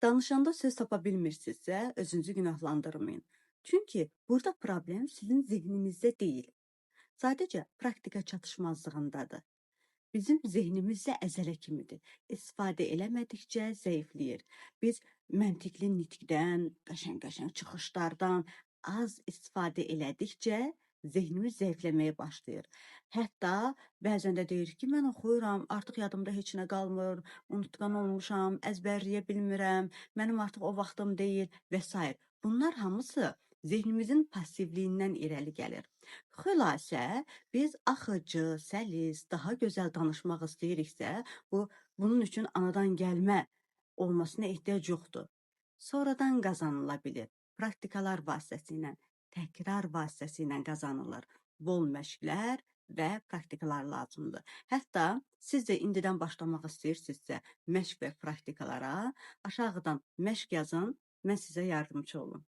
Danışanda söz tapa bilmirsinizsə, özünüzü günahlandırmayın. Çünki burada problem sizin zihninizdə deyil. Sadəcə praktika çatışmazlığındadır. Bizim zehnimizdə əzələ kimidir. İstifadə eləmədikcə zəifləyir. Biz məntiqli nitqdən, qəşəng-qəşəng çıxışlardan az istifadə elədikcə zehnimiz zəifləməyə başlayır. Hətta bəzən də deyirik ki, mən oxuyuram, artıq yadımda heç nə qalmır, unutqan olmuşam, əzbərləyə bilmirəm, mənim artıq o vaxtım deyil və s. Bunlar hamısı zehnimizin passivliyindən irəli gəlir. Xülasə, biz axıcı, səlis, daha gözəl danışmaq istəyiriksə, bunun üçün anadan gəlmə olmasına ehtiyac yoxdur. Sonradan qazanıla bilir. Praktikalar vasitəsilə, təkrar vasitəsilə qazanılır. Bol məşqlər və praktikalar lazımdır. Hətta siz də indidən başlamaq istəyirsinizsə, məşq və praktikalara aşağıdan məşq yazın, mən sizə yardımcı olum.